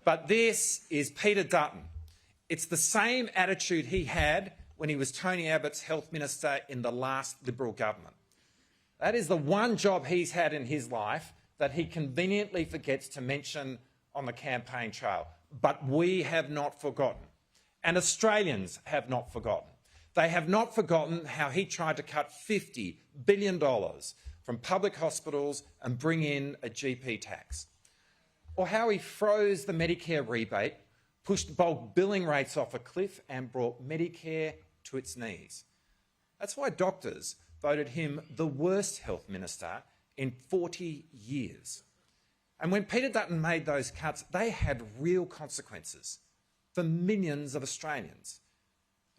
But this is Peter Dutton. It's the same attitude he had when he was Tony Abbott's health minister in the last Liberal government. That is the one job he's had in his life that he conveniently forgets to mention on the campaign trail. But we have not forgotten, and Australians have not forgotten. They have not forgotten how he tried to cut $50 billion from public hospitals and bring in a GP tax, or how he froze the Medicare rebate, pushed bulk billing rates off a cliff and brought Medicare to its knees. That's why doctors voted him the worst health minister in 40 years. And when Peter Dutton made those cuts, they had real consequences for millions of Australians.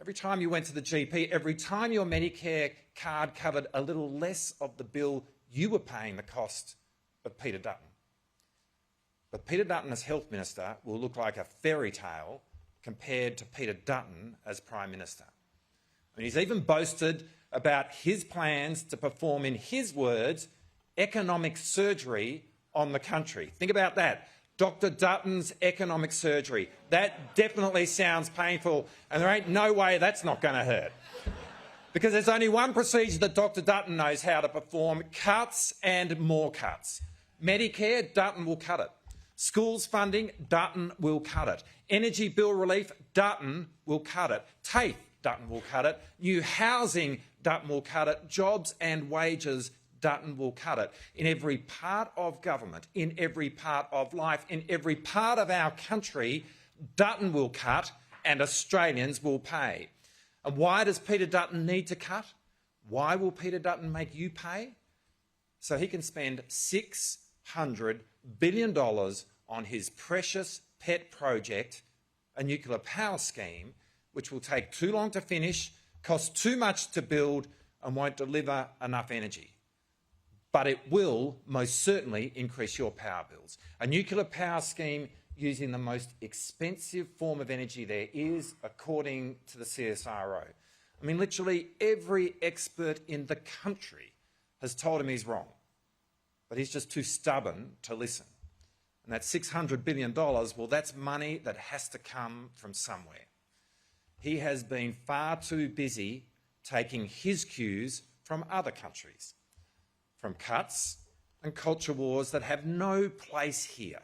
Every time you went to the GP, every time your Medicare card covered a little less of the bill, you were paying the cost of Peter Dutton. But Peter Dutton as health minister will look like a fairy tale compared to Peter Dutton as Prime Minister. And he's even boasted about his plans to perform, in his words, economic surgery on the country. Think about that. Dr Dutton's economic surgery. That definitely sounds painful, and there ain't no way that's not going to hurt. Because there's only one procedure that Dr Dutton knows how to perform: cuts and more cuts. Medicare, Dutton will cut it. Schools funding, Dutton will cut it. Energy bill relief, Dutton will cut it. TAFE, Dutton will cut it. New housing, Dutton will cut it. Jobs and wages, Dutton will cut it. In every part of government, in every part of life, in every part of our country, Dutton will cut and Australians will pay. And why does Peter Dutton need to cut? Why will Peter Dutton make you pay? So he can spend $600 billion on his precious pet project, a nuclear power scheme, which will take too long to finish, cost too much to build and won't deliver enough energy. But it will most certainly increase your power bills. A nuclear power scheme using the most expensive form of energy there is, according to the CSIRO. I mean, literally every expert in the country has told him he's wrong, but he's just too stubborn to listen. And that $600 billion, well, that's money that has to come from somewhere. He has been far too busy taking his cues from other countries, from cuts and culture wars that have no place here.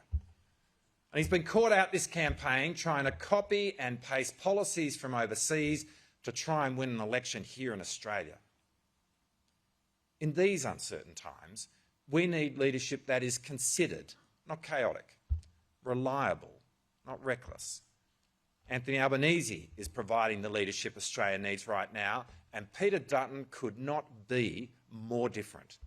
And he's been caught out this campaign trying to copy and paste policies from overseas to try and win an election here in Australia. In these uncertain times, we need leadership that is considered, not chaotic, reliable, not reckless. Anthony Albanese is providing the leadership Australia needs right now, and Peter Dutton could not be more different.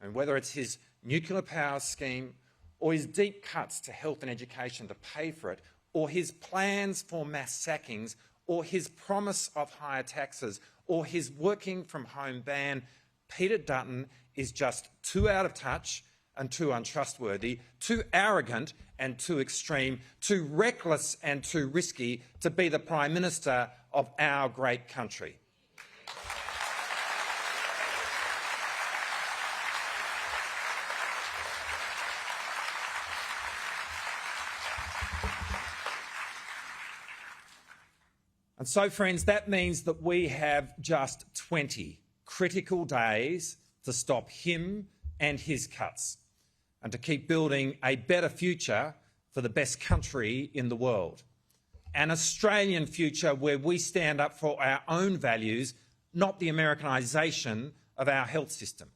And whether it's his nuclear power scheme or his deep cuts to health and education to pay for it, or his plans for mass sackings, or his promise of higher taxes, or his working from home ban, Peter Dutton is just too out of touch and too untrustworthy, too arrogant and too extreme, too reckless and too risky to be the Prime Minister of our great country. And so, friends, that means that we have just 20 critical days to stop him and his cuts and to keep building a better future for the best country in the world. An Australian future where we stand up for our own values, not the Americanisation of our health system.